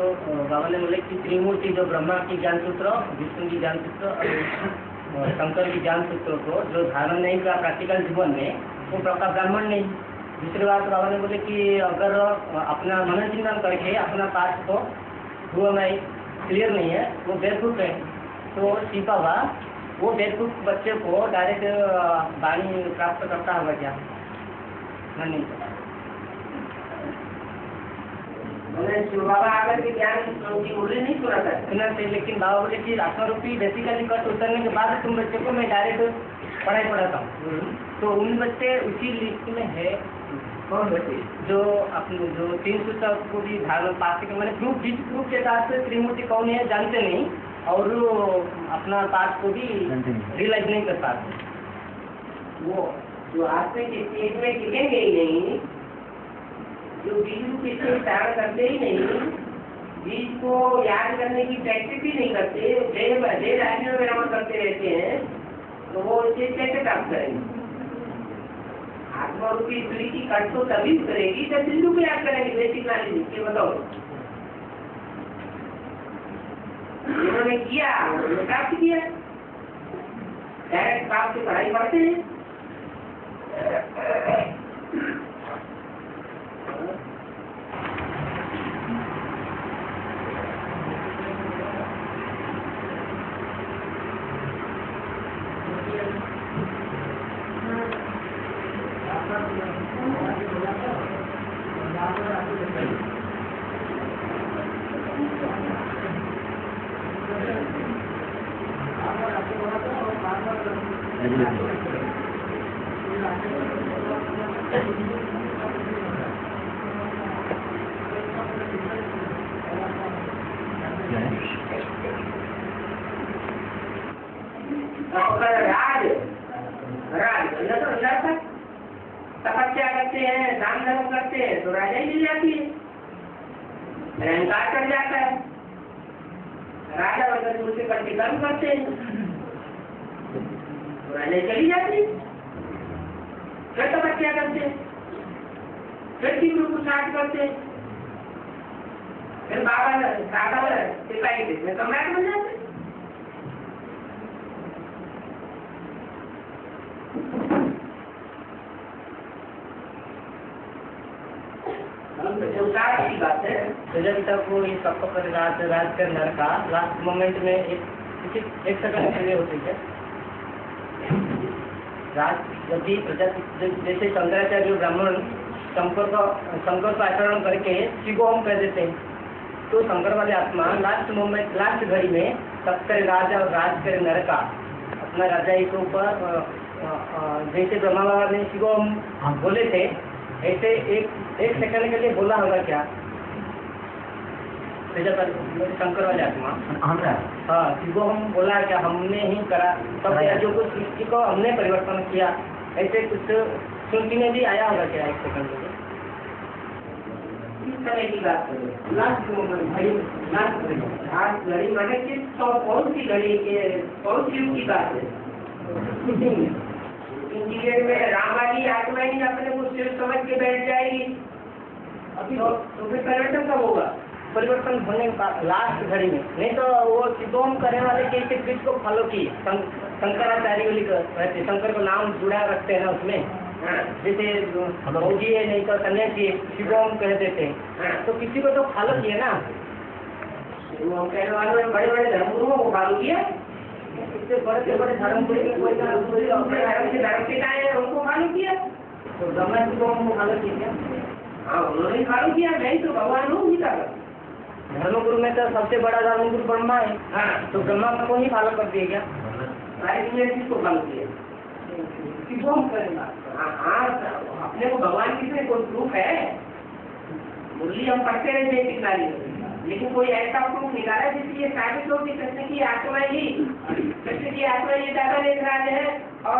बाबा ने बोले कि त्रिमूर्ति जो ब्रह्मा की ज्ञान सूत्र, विष्णु की ज्ञान सूत्र और शंकर की ज्ञान सूत्र को जो धारण नहीं किया प्रैक्टिकल जीवन में, वो प्रकार ब्राह्मण नहीं। दूसरी बात बाबा ने बोले कि अगर अपना मनोचिंतन करके अपना पाठ को हुआ नहीं क्लियर नहीं है, वो बेवकूफ है। तो शिव बाबा वो बेवकूफ बच्चे को डायरेक्ट वाणी प्राप्त करता होगा क्या? नहीं शिव बाबा आकर के ज्ञान की मुरली नहीं सुना था सुना थे, लेकिन बाबा बोले कि आत्मारूपी बेसिकली कष्ट उतरने के बाद तुम बच्चे को मैं डायरेक्ट पढ़ाई पढ़ाता हूँ। तो उन बच्चे उसी लिस्ट में है कौन बच्चे जो अपने जो 3 सूत्र को भी धारण पाठ के मैंने ग्रुप जिस ग्रुप के साथ त्रिमूर्ति कौन है जानते नहीं और अपना पाठ को भी रियलाइज नहीं कर पाते। वो जो आत्मा के स्टेज में टिकेंगे ही नहीं, जो बीज रूप स्टेज धारण करते ही नहीं, बीज को याद करने की प्रैक्टिस ही नहीं करते, देह राज्यों में रमण करते रहते हैं, तो वो स्टेज कैसे प्राप्त करेंगे? आत्मा रूपी स्त्री की कट तो तभी करेगी जब बिंदु को याद करेंगे। बेसिक नॉलेज ये बताओ जिन्होंने किया उन्होंने प्राप्त किया, डायरेक्ट प्राप्त से पढ़ाई पढ़ते हैं। तपस्या करते हैं, दान धर्म करते हैं तो राजा ही मिल जाती है, अहंकार कर जाता है। राजा वगैरह उनसे करके कर्म करते हैं तो राजा चली जाती है। फिर तपस्या करते हैं, फिर तीव्र पुरुषार्थ करते हैं, फिर बाबा दादा सिपाही में सम्राट बन जाते हैं। बात है प्रजापिता को ये सबको पर राज कर लड़का लास्ट मोमेंट में एक सेकंड के लिए होती है राज। यदि जैसे शंकराचार्य ब्राह्मण शंकर को आचरण करके शिव को हम कह देते हैं, तो शंकर वाले आत्मा लास्ट मोमेंट लास्ट घड़ी में सब करे राज और राज करे नरका अपना राजा के ऊपर जैसे ब्रह्मा बाबा ने शिव को हम बोले थे ऐसे एक सेकंड के लिए बोला होगा क्या शंकर वाले आत्मा? हाँ, शिवो हम बोला क्या हमने ही करा सब राज्यों को सृष्टि को हमने परिवर्तन किया, ऐसे कुछ सुनने में भी आया होगा क्या एक सेकंड के लिए? किस तरह की बात करें? लास्ट घड़ी माने कि कौन सी घड़ी के कौन सी युग की बात है? इंजीनियर में राम वाली आत्मा ही अपने को सिर्फ समझ के बैठ जाएगी, अभी तो फिर परिवर्तन कब होगा? परिवर्तन होने के बाद लास्ट घड़ी में, नहीं तो वो सिद्धोम करने वाले के ट्रिक को फॉलो की शंकराचार्य वाली रहते, शंकर को नाम जुड़ा रखते हैं ना उसमें, जैसे भोगी है नहीं तो सन्यासी है शिवोम कह देते हैं, तो किसी को तो फॉलो किया ना। वो कहने वालों ने बड़े बड़े धर्मगुरुओं को फॉलो किया, इससे बड़े से बड़े धर्मगुरु धर्म पिताएं हैं उनको फॉलो किया, तो ब्रह्मा शिवोम को फॉलो किया। हाँ उन्होंने फॉलो किया, नहीं तो भगवान हूँ गीता का धर्मगुरु में तो सबसे बड़ा धर्मगुरु ब्रह्मा है। हाँ, तो ब्रह्मा को ही फॉलो कर दिए क्या? सारी दुनिया किसको फॉलो किया? किसको हम करेंगे? हाँ, अपने को भगवान किसने कोई प्रूफ है? मुरली हम पढ़ते रहे थे किनारे, लेकिन कोई ऐसा प्रूफ निकाला जिससे ये साबित हो कि कृष्ण की आत्मा ये दादा लेखराज है और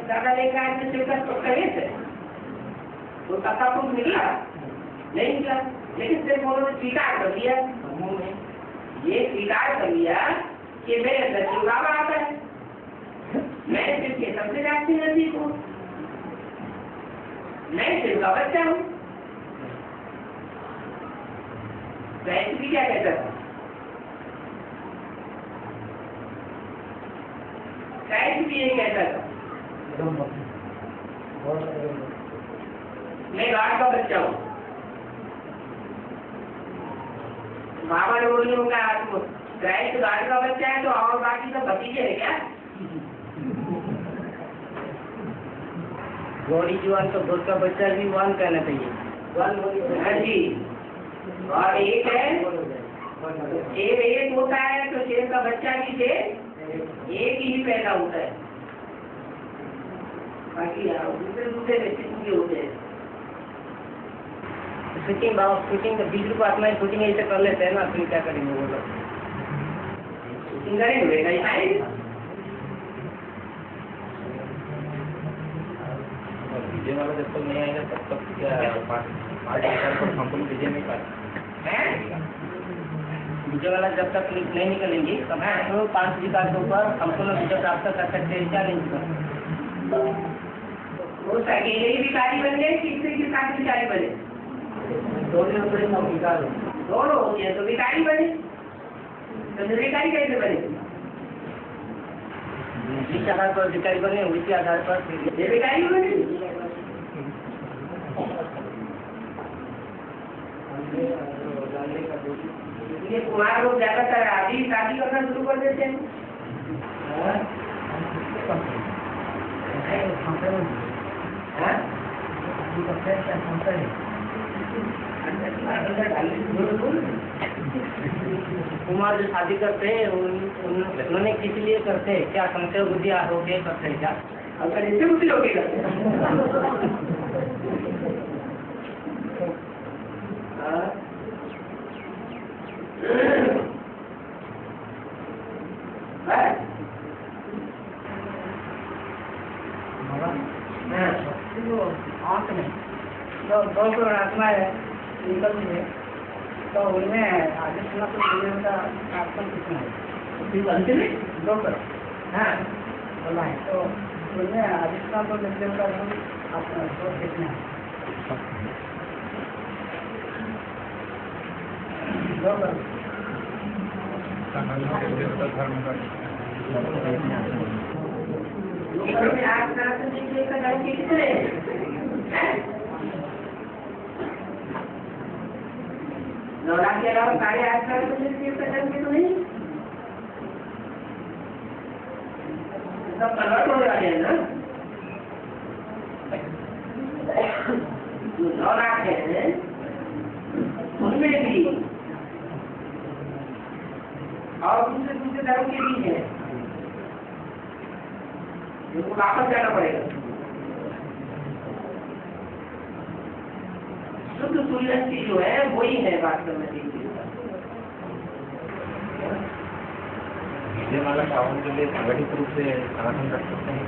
दादा लेखराज ने शिवकत तो कहे थे, तो ऐसा प्रूफ निकला नहीं निकला। लेकिन सिर्फ उन्होंने स्वीकार कर दिया, ये स्वीकार कर लिया कि मेरे अंदर शिव बाबा आता है, मैं शिव के सबसे जाती नजदीक हूँ, मैं शिव का बच्चा हूँ। भी क्या कहता था? भी ये कहता था, मैं गाड़ का बच्चा हूँ। बाबा ने बोल होगा आपको गाय गाड़ का बच्चा है तो और बाकी सब भतीजे है क्या? गौरी जीवन तो भूत का बच्चा भी वन कहना चाहिए। हाँ जी, और एक है एक होता है तो शेर का बच्चा भी से एक ही पैदा होता है, बाकी दूसरे दूसरे व्यक्ति होते हैं। शूटिंग बाबा शूटिंग 20 रुपये आत्मा शूटिंग ऐसे कर लेते हैं ना, फिर क्या करेंगे वो लोग? शूटिंग करेंगे नहीं आएंगे। विजय वाला जब तक नहीं आएगा तब तक क्या कंपनी विजय नहीं पाएगा। विजय वाला जब तक नहीं निकलेंगी तब तो 5 विकास के ऊपर संपूर्ण विजय प्राप्त कर सकते हैं, क्या नहीं कर? वो अकेले ही भिखारी बन गए, किसी के साथ भिखारी बने? दोनों हो गए तो भिखारी बने, तो भिखारी कैसे बने? इस आधार पर भिखारी बने, उसी आधार पर ये भिखारी बने। ये कुमार लोग ज्यादातर आदि शादी करना शुरू कर देते हैं। कुमार जो शादी करते हैं उन्होंने किस लिए करते हैं? क्या संशय बुद्धि आरोग्य करते हैं क्या? अगर इससे कुछ लोग करते हैं। अंत में जो 2 करोड़ आत्मा है निकलती है, तो उनमें आगे सुना तो जीवन का आत्मा कितना है? 2 करोड़। हाँ बोला है, तो उनमें आगे सुना तो जीवन का आत्मा कितना है? 2 करोड़। नौरा के अलावा सारे आत्मा तो नहीं, सब कन्वर्ट हो जाते हैं ना। जो 9 लाख है उनमें भी और दूसरे धर्म के भी है, उनको वापस जाना पड़ेगा। शुद्ध सूर्यवंशी जो है वही है वास्तव में। विजय वाला पावन के लिए संगठित रूप से संगठन कर सकते हैं।